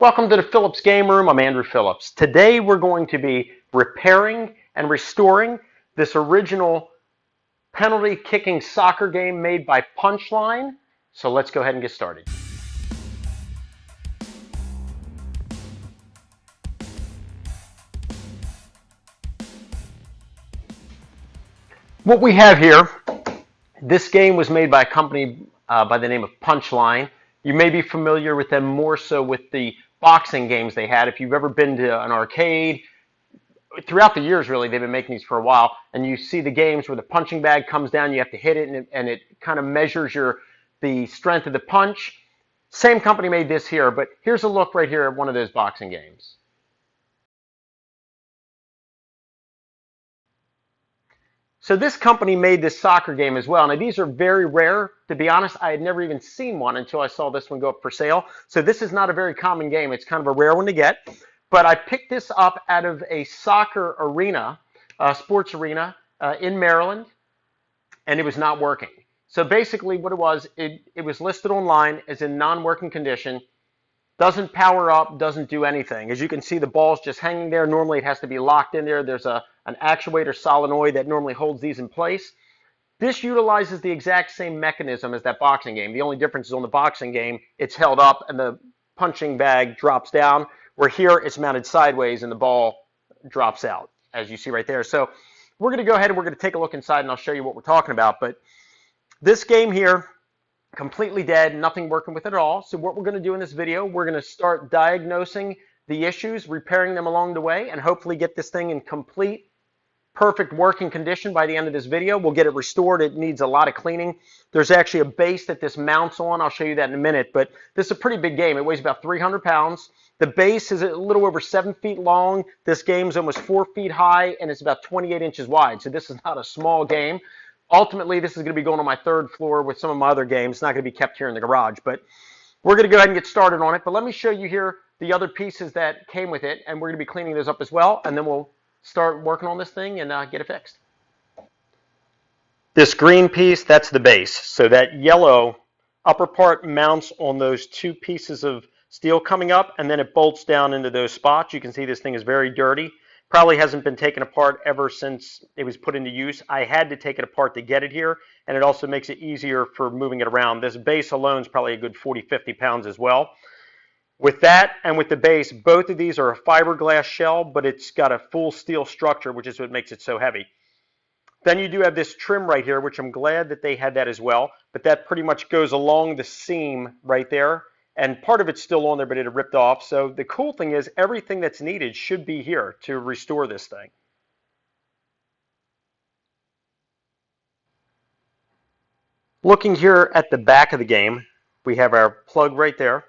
Welcome to the Phillips Game Room. I'm Andrew Phillips. Today we're going to be repairing and restoring this original penalty kicking soccer game made by Punchline. So let's go ahead and get started. What we have here, this game was made by a company by the name of Punchline. You may be familiar with them more so with the boxing games they had. If you've ever been to an arcade, throughout the years, really, they've been making these for a while, and you see the games where the punching bag comes down, you have to hit it, and it kind of measures the strength of the punch. Same company made this here, but here's a look right here at one of those boxing games. So this company made this soccer game as well. Now these are very rare. To be honest, I had never even seen one until I saw this one go up for sale. So this is not a very common game. It's kind of a rare one to get. But I picked this up out of a soccer arena, sports arena in Maryland, and it was not working. So basically what it was listed online as in non-working condition. Doesn't power up, doesn't do anything. As you can see, the ball's just hanging there. Normally it has to be locked in there. There's an actuator solenoid that normally holds these in place. This utilizes the exact same mechanism as that boxing game. The only difference is on the boxing game, it's held up and the punching bag drops down, where here it's mounted sideways and the ball drops out, as you see right there. So we're going to go ahead and we're going to take a look inside and I'll show you what we're talking about. But this game here, completely dead, nothing working with it at all. So what we're going to do in this video, we're going to start diagnosing the issues, repairing them along the way, and hopefully get this thing in complete, perfect working condition by the end of this video. We'll get it restored. It needs a lot of cleaning. There's actually a base that this mounts on. I'll show you that in a minute, but this is a pretty big game. It weighs about 300 pounds. The base is a little over 7 feet long. This game's almost 4 feet high, and it's about 28 inches wide. So this is not a small game. Ultimately, this is going to be going on my third floor with some of my other games. It's not going to be kept here in the garage, but we're going to go ahead and get started on it. But let me show you here the other pieces that came with it, and we're going to be cleaning those up as well, and then we'll start working on this thing and get it fixed. This green piece, that's the base. So that yellow upper part mounts on those two pieces of steel coming up, and then it bolts down into those spots. You can see this thing is very dirty. Probably hasn't been taken apart ever since it was put into use. I had to take it apart to get it here, and it also makes it easier for moving it around. This base alone is probably a good 40-50 pounds as well. With that and with the base, both of these are a fiberglass shell, but it's got a full steel structure, which is what makes it so heavy. Then you do have this trim right here, which I'm glad that they had that as well, but that pretty much goes along the seam right there. And part of it's still on there, but it had ripped off. So the cool thing is everything that's needed should be here to restore this thing. Looking here at the back of the game, we have our plug right there.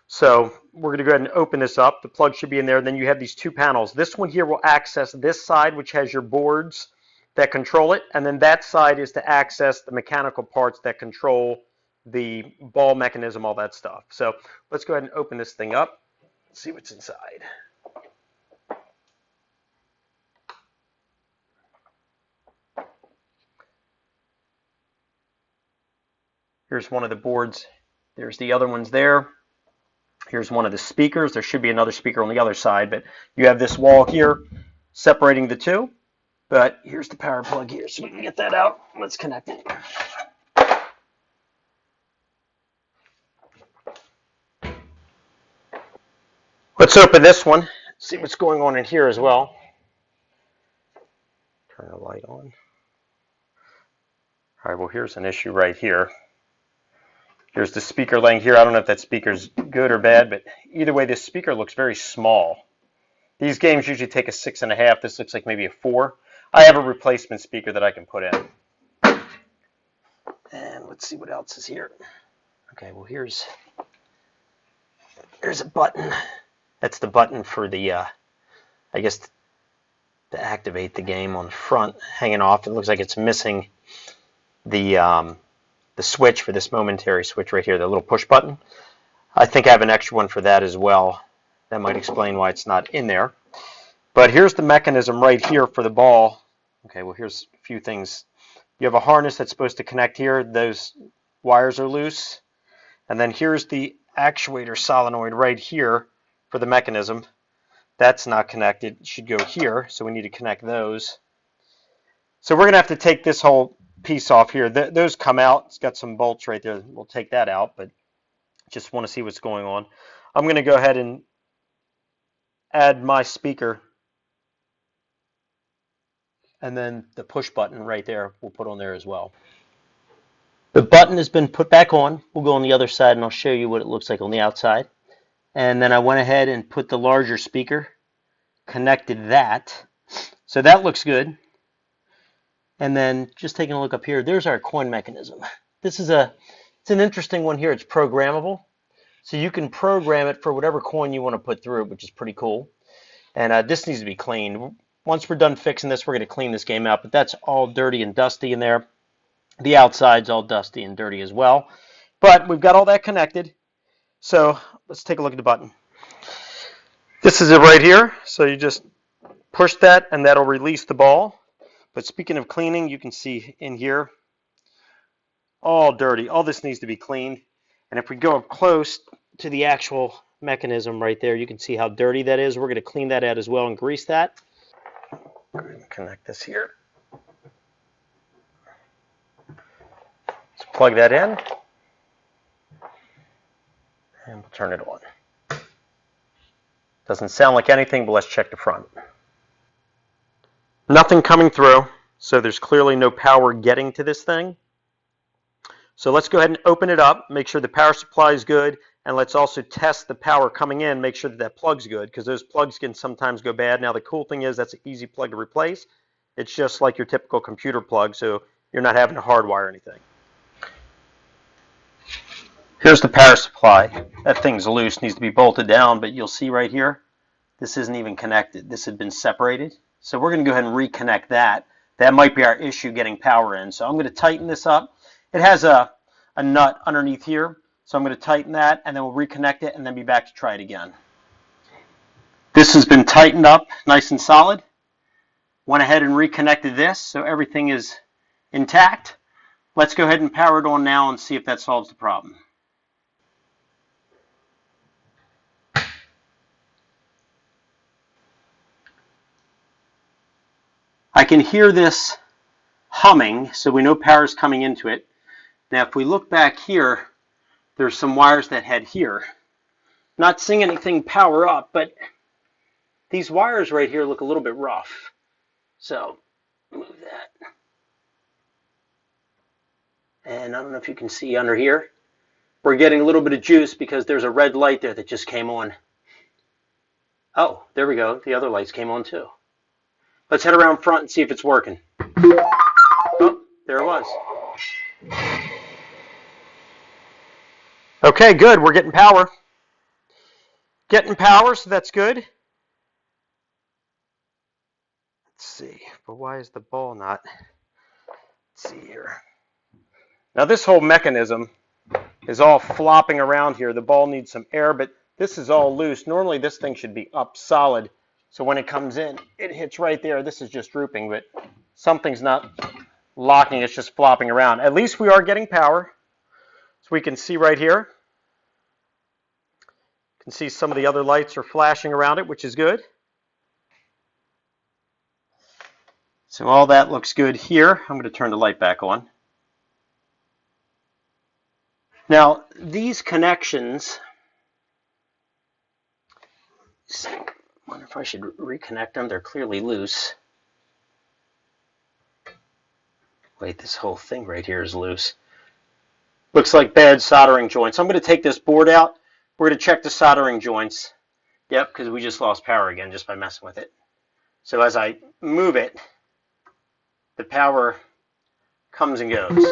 So we're going to go ahead and open this up. The plug should be in there. Then you have these two panels. This one here will access this side, which has your boards that control it. And then that side is to access the mechanical parts that control the ball mechanism, all that stuff. So let's go ahead and open this thing up, see what's inside. Here's one of the boards. There's the other ones there. Here's one of the speakers. There should be another speaker on the other side, but you have this wall here separating the two. But here's the power plug here, so we can get that out. Let's connect it. Let's open this one, see what's going on in here as well. Turn the light on. All right, well, here's an issue right here. Here's the speaker laying here. I don't know if that speaker's good or bad, but either way, this speaker looks very small. These games usually take a 6.5. This looks like maybe a 4. I have a replacement speaker that I can put in. And let's see what else is here. Okay, well, here's a button. That's the button for the, I guess, to activate the game on the front, hanging off. It looks like it's missing the switch for this momentary switch right here, the little push button. I think I have an extra one for that as well. That might explain why it's not in there. But here's the mechanism right here for the ball. Okay, well, here's a few things. You have a harness that's supposed to connect here. Those wires are loose. And then here's the actuator solenoid right here for the mechanism. That's not connected. It should go here, so we need to connect those. So we're going to have to take this whole piece off here. Those come out. It's got some bolts right there. We'll take that out, but just want to see what's going on. I'm going to go ahead and add my speaker, and then the push button right there we'll put on there as well. The button has been put back on. We'll go on the other side and I'll show you what it looks like on the outside. And then I went ahead and put the larger speaker, connected that. So that looks good. And then just taking a look up here, there's our coin mechanism. It's an interesting one here. It's programmable. So you can program it for whatever coin you want to put through it, which is pretty cool. And this needs to be cleaned. Once we're done fixing this, we're going to clean this game out, but that's all dirty and dusty in there. The outside's all dusty and dirty as well. But we've got all that connected. So let's take a look at the button. This is it right here. So you just push that and that'll release the ball. But speaking of cleaning, you can see in here, all dirty. All this needs to be cleaned. And if we go up close to the actual mechanism right there, you can see how dirty that is. We're going to clean that out as well and grease that. Connect this here. Let's plug that in. And we'll turn it on. Doesn't sound like anything, but let's check the front. Nothing coming through, so there's clearly no power getting to this thing. So let's go ahead and open it up, make sure the power supply is good, and let's also test the power coming in, make sure that that plug's good, because those plugs can sometimes go bad. Now the cool thing is that's an easy plug to replace. It's just like your typical computer plug, so you're not having to hardwire anything. Here's the power supply. That thing's loose, needs to be bolted down, but you'll see right here, this isn't even connected. This had been separated. So we're going to go ahead and reconnect that. That might be our issue getting power in. So I'm going to tighten this up. It has a nut underneath here. So I'm going to tighten that, and then we'll reconnect it and then be back to try it again. This has been tightened up nice and solid. Went ahead and reconnected this, so everything is intact. Let's go ahead and power it on now and see if that solves the problem. I can hear this humming, so we know power is coming into it. Now if we look back here, there's some wires that head here. Not seeing anything power up, but these wires right here look a little bit rough. So move that. And I don't know if you can see under here, we're getting a little bit of juice because there's a red light there that just came on. Oh, there we go. The other lights came on too. Let's head around front and see if it's working. Oh, there it was. Okay, good. We're getting power. Getting power, so that's good. Let's see, but why is the ball not? Let's see here. Now this whole mechanism is all flopping around here. The ball needs some air, but this is all loose. Normally this thing should be up solid. So when it comes in, it hits right there. This is just drooping, but something's not locking. It's just flopping around. At least we are getting power. So we can see right here. You can see some of the other lights are flashing around it, which is good. So all that looks good here. I'm going to turn the light back on. Now, these connections, I wonder if I should reconnect them. They're clearly loose. Wait, this whole thing right here is loose. Looks like bad soldering joints. I'm going to take this board out. We're going to check the soldering joints. Yep, because we just lost power again just by messing with it. So as I move it, the power comes and goes.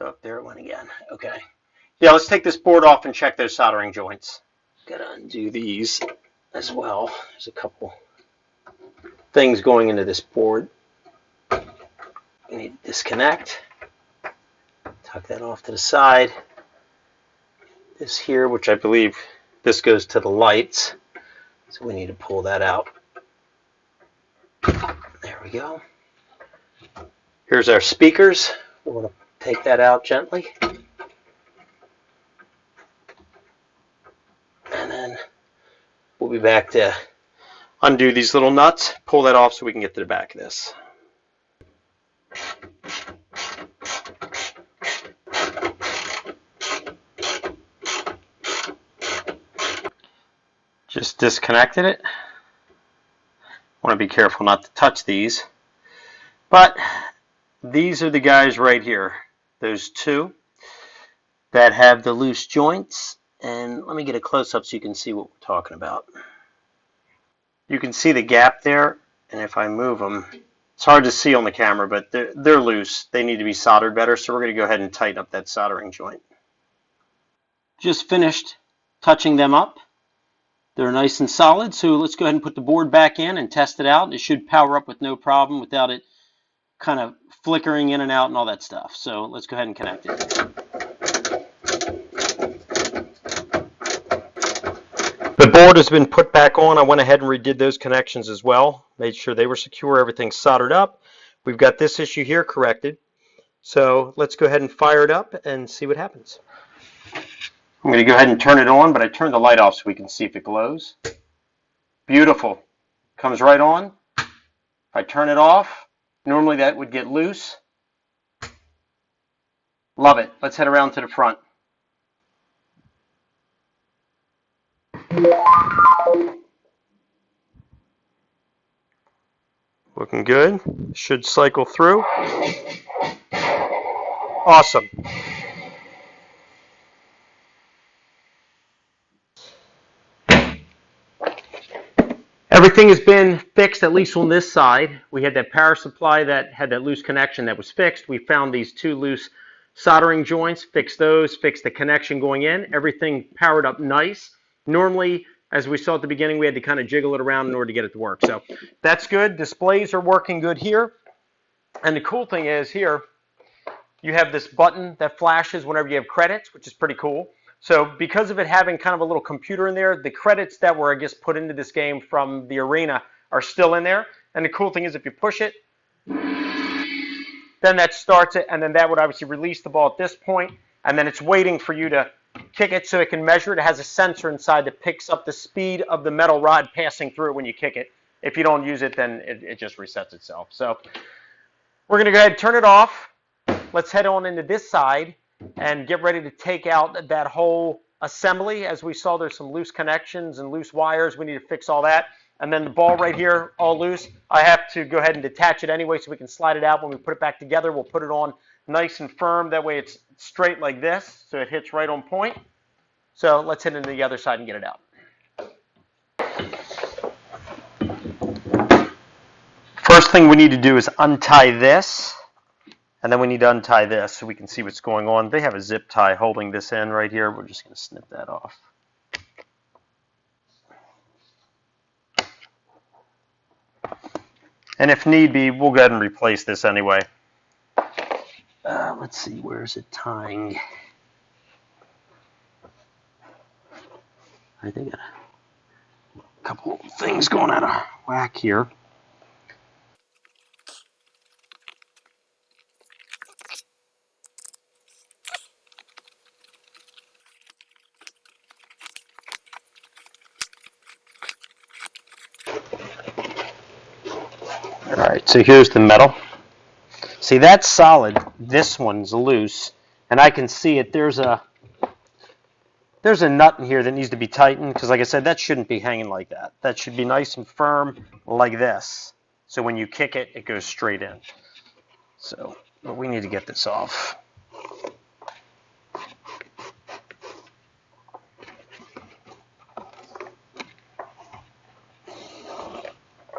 Oh, there it went again. Okay. Yeah, let's take this board off and check those soldering joints. Gotta undo these as well. There's a couple things going into this board. We need to disconnect. Tuck that off to the side. This here, which I believe this goes to the lights. So we need to pull that out. There we go. Here's our speakers. We want to take that out gently. We'll be back to undo these little nuts, pull that off so we can get to the back of this. Just disconnected it. Want to be careful not to touch these. But these are the guys right here. Those two that have the loose joints. And let me get a close-up so you can see what we're talking about. You can see the gap there, and if I move them, it's hard to see on the camera, but they're loose. They need to be soldered better, so we're going to go ahead and tighten up that soldering joint. Just finished touching them up. They're nice and solid, so let's go ahead and put the board back in and test it out. It should power up with no problem without it kind of flickering in and out and all that stuff. So let's go ahead and connect it. The board has been put back on. I went ahead and redid those connections as well. Made sure they were secure, everything's soldered up. We've got this issue here corrected. So let's go ahead and fire it up and see what happens. I'm going to go ahead and turn it on, but I turned the light off so we can see if it glows. Beautiful. Comes right on. If I turn it off, normally that would get loose. Love it. Let's head around to the front. Looking good. Should cycle through. Awesome. Everything has been fixed, at least on this side. We had that power supply that had that loose connection that was fixed. We found these two loose soldering joints, fixed those, fixed the connection going in. Everything powered up nice. Normally, as we saw at the beginning, we had to kind of jiggle it around in order to get it to work. So that's good. Displays are working good here. And the cool thing is here, you have this button that flashes whenever you have credits, which is pretty cool. So because of it having kind of a little computer in there, the credits that were, I guess, put into this game from the arena are still in there. And the cool thing is if you push it, then that starts it, and then that would obviously release the ball at this point, and then it's waiting for you to kick it so it can measure it. It has a sensor inside that picks up the speed of the metal rod passing through it when you kick it. If you don't use it, then it just resets itself. So we're going to go ahead and turn it off. Let's head on into this side and get ready to take out that whole assembly. As we saw, there's some loose connections and loose wires. We need to fix all that. And then the ball right here, all loose. I have to go ahead and detach it anyway so we can slide it out. When we put it back together, we'll put it on nice and firm. That way it's straight like this, so it hits right on point. So let's hit into the other side and get it out. First thing we need to do is untie this. And then we need to untie this so we can see what's going on. They have a zip tie holding this in right here. We're just going to snip that off. And if need be, we'll go ahead and replace this anyway. Let's see, where's it tying? I think I got a couple of things going out of whack here. All right, so here's the metal. See, that's solid. This one's loose, and I can see it. There's a nut in here that needs to be tightened because, like I said, that shouldn't be hanging like that. That should be nice and firm like this. So when you kick it, it goes straight in. So, but we need to get this off.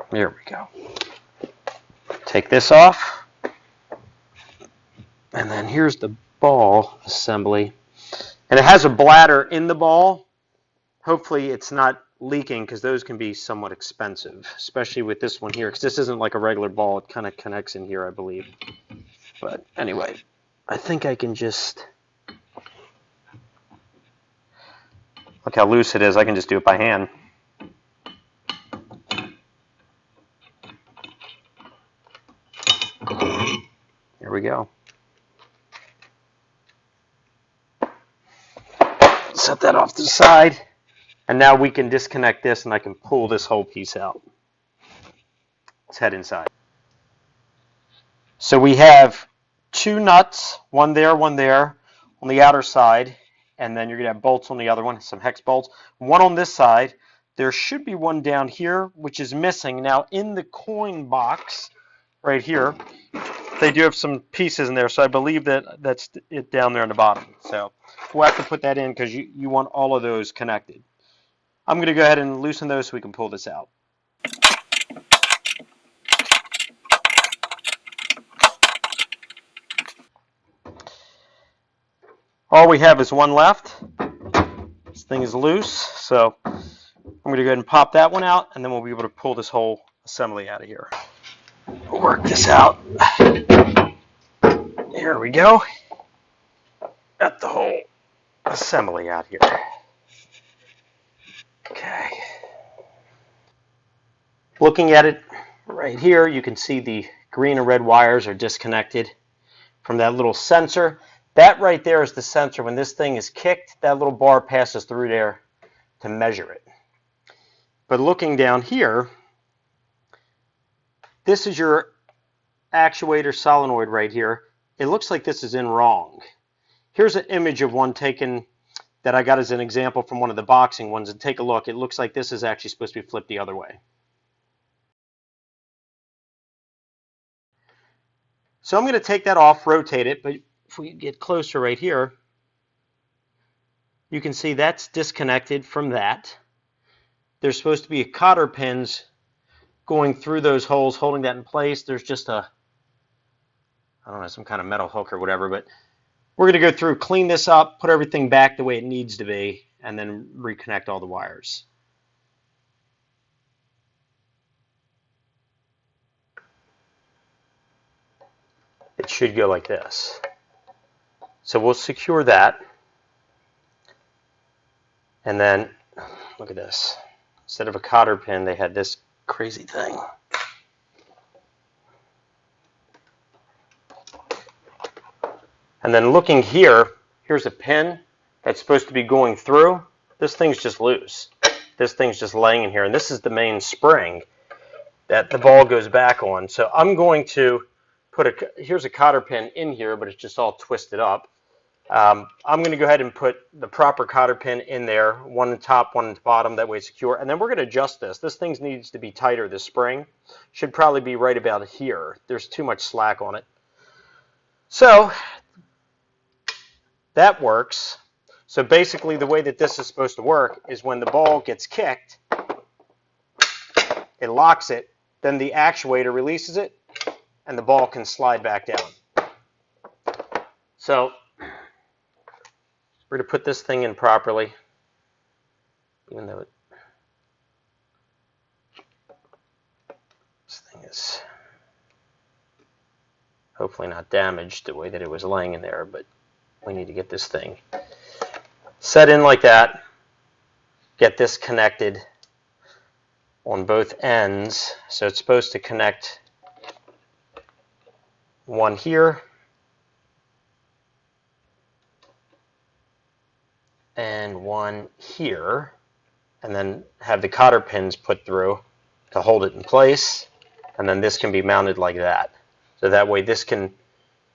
There we go. Take this off. And then here's the ball assembly. And it has a bladder in the ball. Hopefully it's not leaking because those can be somewhat expensive, especially with this one here because this isn't like a regular ball. It kind of connects in here, I believe. But anyway, I think I can just... Look how loose it is. I can just do it by hand. Here we go. Set that off to the side. And now we can disconnect this and I can pull this whole piece out. Let's head inside. So we have two nuts, one there on the outer side, and then you're going to have bolts on the other one, some hex bolts. One on this side. There should be one down here, which is missing. Now in the coin box right here, they do have some pieces in there, so I believe that's it down there on the bottom. So we'll have to put that in because you want all of those connected. I'm going to go ahead and loosen those so we can pull this out. All we have is one left. This thing is loose, so I'm going to go ahead and pop that one out, and then we'll be able to pull this whole assembly out of here. We'll work this out. Here we go. Got the whole assembly out here. Okay. Looking at it right here, you can see the green and red wires are disconnected from that little sensor. That right there is the sensor. When this thing is kicked, that little bar passes through there to measure it. But looking down here, this is your actuator solenoid right here. It looks like this is in wrong. Here's an image of one taken that I got as an example from one of the boxing ones, and take a look. It looks like this is actually supposed to be flipped the other way. So I'm going to take that off, rotate it, but if we get closer right here, you can see that's disconnected from that. There's supposed to be cotter pins going through those holes, holding that in place. There's just I don't know, some kind of metal hook or whatever, but we're going to go through, clean this up, put everything back the way it needs to be, and then reconnect all the wires. It should go like this. So we'll secure that. And then, look at this. Instead of a cotter pin, they had this crazy thing. And then looking here, here's a pin that's supposed to be going through. This thing's just loose. This thing's just laying in here. And this is the main spring that the ball goes back on. So I'm going to put here's a cotter pin in here, but it's just all twisted up. I'm going to go ahead and put the proper cotter pin in there, one on top, one on the bottom, that way it's secure. And then we're going to adjust this. This thing needs to be tighter, this spring. Should probably be right about here. There's too much slack on it. So that works. So basically the way that this is supposed to work is when the ball gets kicked, it locks it, then the actuator releases it, and the ball can slide back down. So we're going to put this thing in properly, even though this thing is hopefully not damaged the way that it was laying in there, but we need to get this thing set in like that, get this connected on both ends. So it's supposed to connect one here and one here, and then have the cotter pins put through to hold it in place, and then this can be mounted like that. So that way this can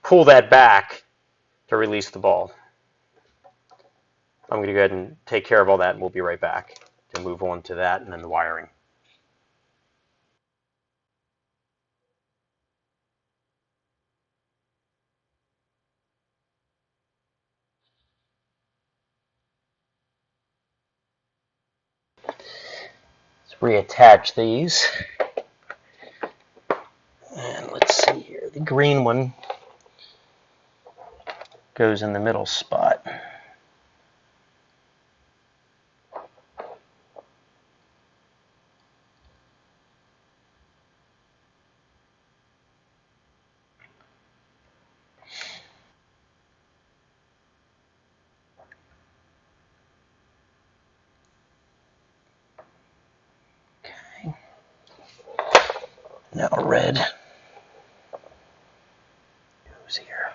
pull that back to release the ball. I'm going to go ahead and take care of all that, and we'll be right back to move on to that and then the wiring. Let's reattach these. And let's see here. The green one goes in the middle spot. Okay. Now red goes here.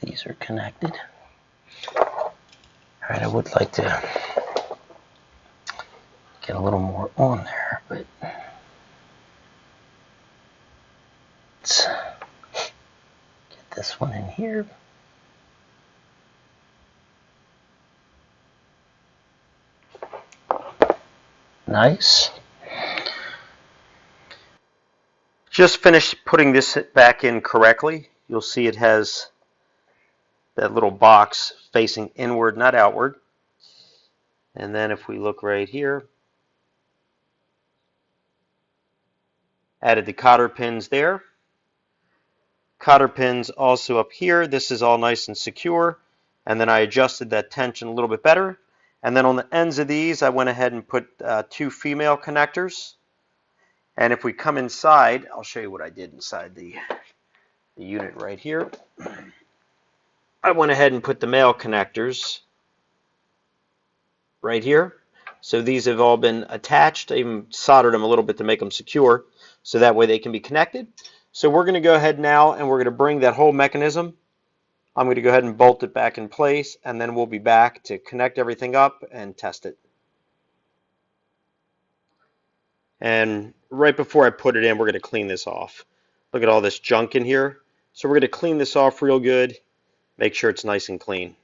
These are connected. All right, I would like to get a little more on there, but let's get this one in here. Nice. Just finished putting this back in correctly. You'll see it has that little box facing inward, not outward. And then if we look right here, added the cotter pins there. Cotter pins also up here. This is all nice and secure. And then I adjusted that tension a little bit better. And then on the ends of these, I went ahead and put 2 female connectors. And if we come inside, I'll show you what I did inside the unit right here. I went ahead and put the male connectors right here. So these have all been attached. I even soldered them a little bit to make them secure, so that way they can be connected. So we're going to go ahead now and we're going to bring that whole mechanism. I'm going to go ahead and bolt it back in place, and then we'll be back to connect everything up and test it. And right before I put it in, we're going to clean this off. Look at all this junk in here. So we're going to clean this off real good, make sure it's nice and clean.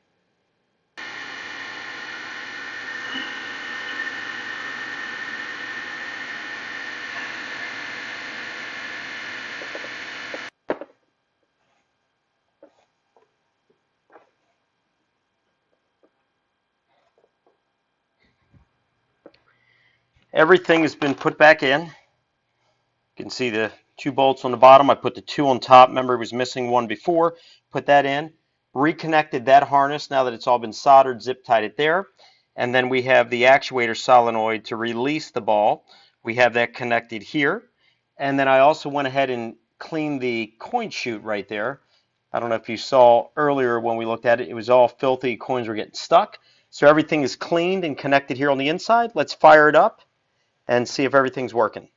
Everything has been put back in. You can see the 2 bolts on the bottom. I put the 2 on top. Remember, it was missing 1 before. Put that in. Reconnected that harness now that it's all been soldered, zip tied it there. And then we have the actuator solenoid to release the ball. We have that connected here. And then I also went ahead and cleaned the coin chute right there. I don't know if you saw earlier when we looked at it, it was all filthy. Coins were getting stuck. So everything is cleaned and connected here on the inside. Let's fire it up and see if everything's working.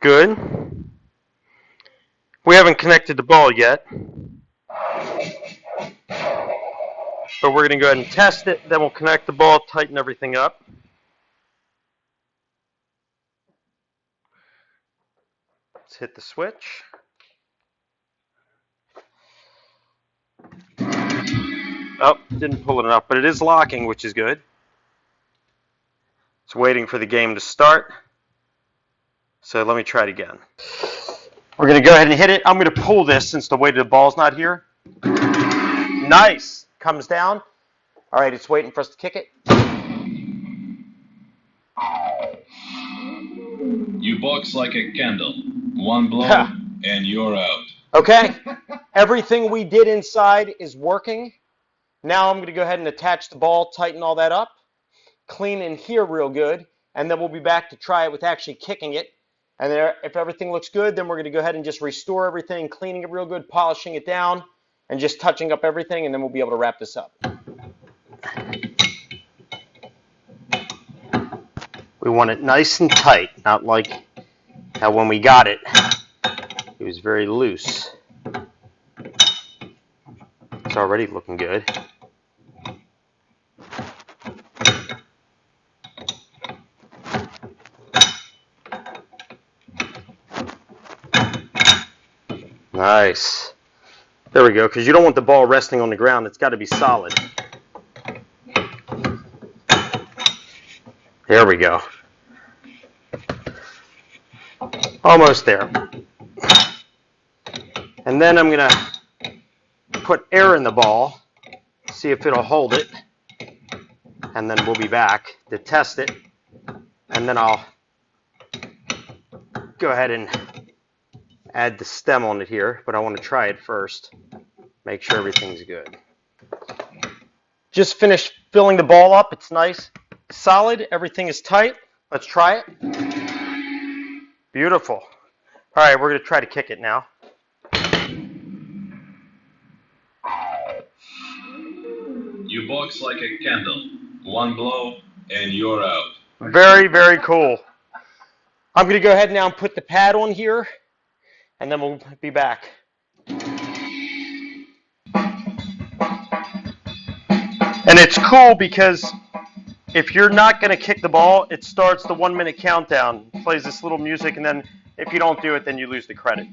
Good. We haven't connected the ball yet, but we're going to go ahead and test it. Then we'll connect the ball, tighten everything up. Let's hit the switch. Oh, didn't pull it enough, but it is locking, which is good. It's waiting for the game to start. So let me try it again. We're going to go ahead and hit it. I'm going to pull this since the weight of the ball's not here. Nice. Comes down. All right, it's waiting for us to kick it. You box like a candle. 1 blow and you're out. Okay. Everything we did inside is working. Now I'm going to go ahead and attach the ball, tighten all that up, clean in here real good, and then we'll be back to try it with actually kicking it. And there, if everything looks good, then we're going to go ahead and just restore everything, cleaning it real good, polishing it down, and just touching up everything, and then we'll be able to wrap this up. We want it nice and tight, not like how when we got it, it was very loose. It's already looking good. Nice. There we go, because you don't want the ball resting on the ground. It's got to be solid. There we go. Almost there. And then I'm going to put air in the ball, see if it'll hold it, and then we'll be back to test it. And then I'll go ahead and add the stem on it here, but I want to try it first. Make sure everything's good. Just finished filling the ball up. It's nice, solid. Everything is tight. Let's try it. Beautiful. All right, we're going to try to kick it now. You box like a candle. 1 blow and you're out. Very, very cool. I'm going to go ahead now and put the pad on here, and then we'll be back. And it's cool because if you're not going to kick the ball, it starts the 1 minute countdown, plays this little music, and then if you don't do it, then you lose the credit.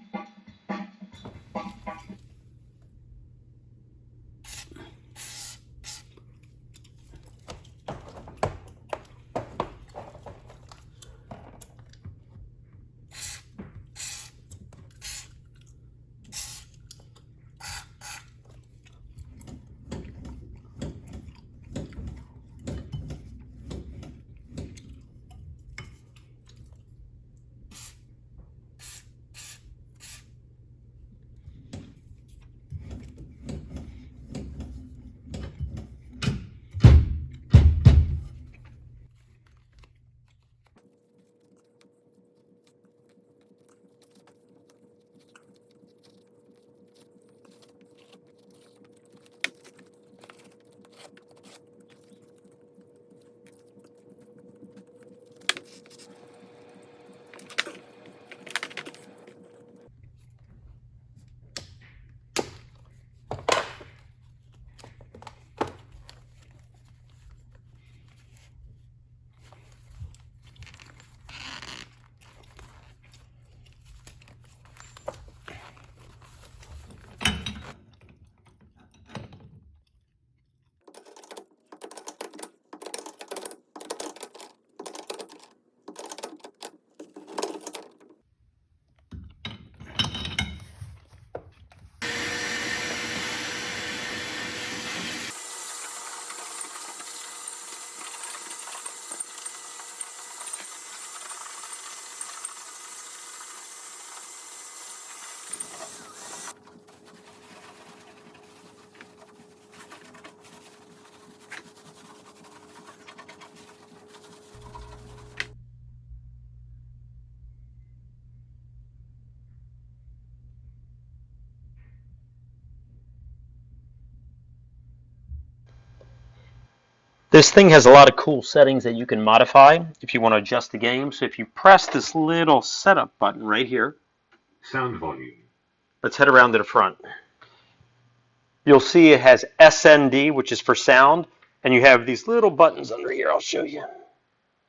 This thing has a lot of cool settings that you can modify if you want to adjust the game. So if you press this little setup button right here, sound volume. Let's head around to the front. You'll see it has SND, which is for sound, and you have these little buttons under here. I'll show you.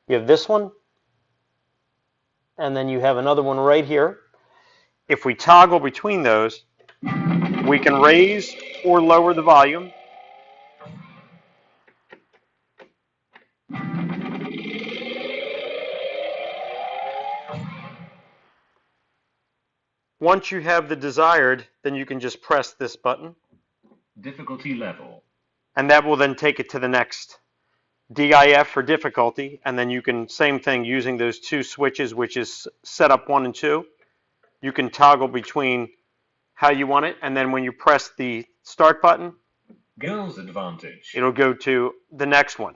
You have this one, and then you have another one right here. If we toggle between those, we can raise or lower the volume. Once you have the desired, then you can just press this button. Difficulty level. And that will then take it to the next DIF for difficulty. And then you can, same thing, using those two switches, which is setup 1 and 2. You can toggle between how you want it. And then when you press the start button, Girls advantage. It'll go to the next one.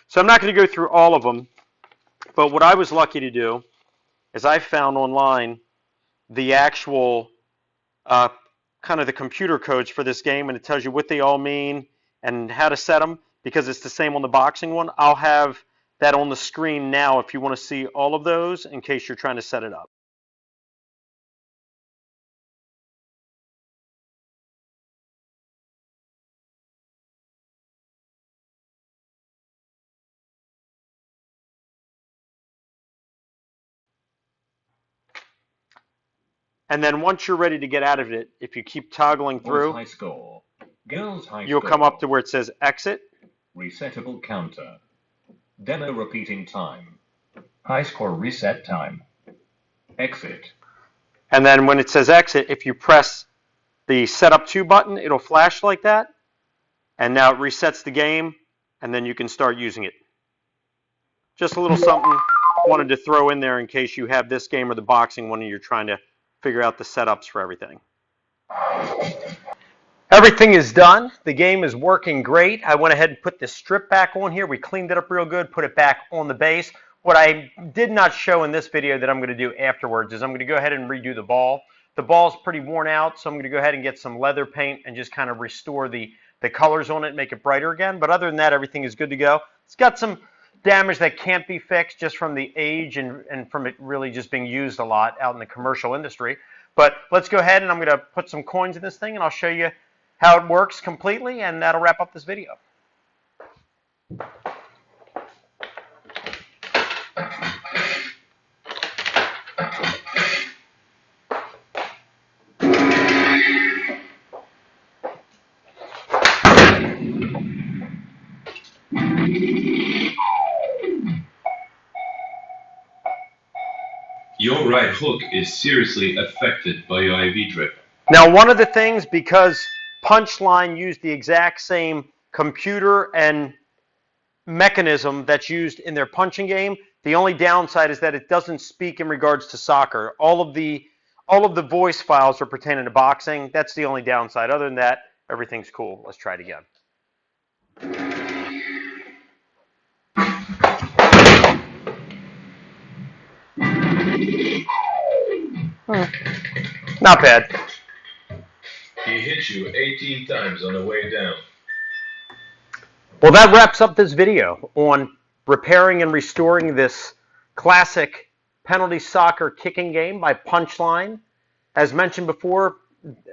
So I'm not going to go through all of them. But what I was lucky to do is I found online the actual kind of the computer codes for this game, and it tells you what they all mean and how to set them, because it's the same on the boxing one. I'll have that on the screen now if you want to see all of those in case you're trying to set it up. And then once you're ready to get out of it, if you keep toggling through, high score. Girls high you'll score. come up to where it says exit. Resettable counter. Demo repeating time. High score reset time. Exit. And then when it says exit, if you press the setup 2 button, it'll flash like that. And now it resets the game, and then you can start using it. Just a little something wanted to throw in there in case you have this game or the boxing one and you're trying to figure out the setups for everything. Everything is done. The game is working great. I went ahead and put this strip back on here. We cleaned it up real good, put it back on the base. What I did not show in this video that I'm going to do afterwards is I'm going to go ahead and redo the ball. The ball's pretty worn out, so I'm going to go ahead and get some leather paint and just kind of restore the colors on it, make it brighter again. But other than that, everything is good to go. It's got some damage that can't be fixed just from the age and from it really just being used a lot out in the commercial industry. But let's go ahead and I'm going to put some coins in this thing and I'll show you how it works completely, and that'll wrap up this video. Your right hook is seriously affected by your IV drip. Now, one of the things, because Punchline used the exact same computer and mechanism that's used in their punching game, the only downside is that it doesn't speak in regards to soccer. All of the voice files are pertaining to boxing. That's the only downside. Other than that, everything's cool. Let's try it again. Not bad. He hit you 18 times on the way down. Well, that wraps up this video on repairing and restoring this classic penalty soccer kicking game by Punchline. As mentioned before,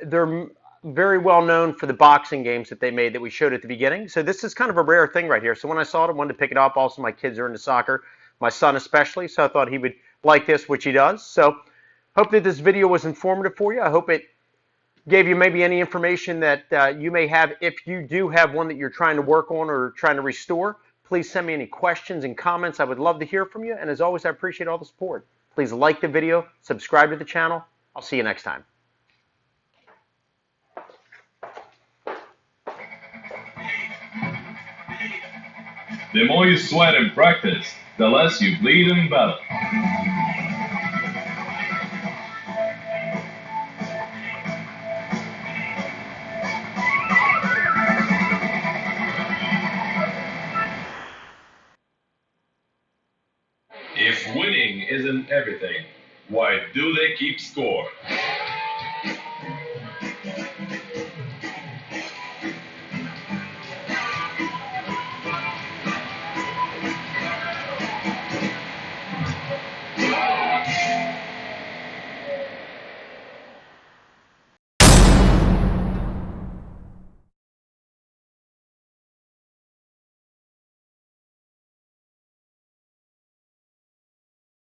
they're very well known for the boxing games that they made that we showed at the beginning. So this is kind of a rare thing right here. So when I saw it, I wanted to pick it up. Also, my kids are into soccer, my son especially, so I thought he would like this, which he does. So hope that this video was informative for you. I hope it gave you maybe any information that you may have. If you do have one that you're trying to work on or trying to restore, please send me any questions and comments. I would love to hear from you. And as always, I appreciate all the support. Please like the video, subscribe to the channel. I'll see you next time. The more you sweat in practice, the less you bleed in battle. If winning isn't everything, why do they keep score?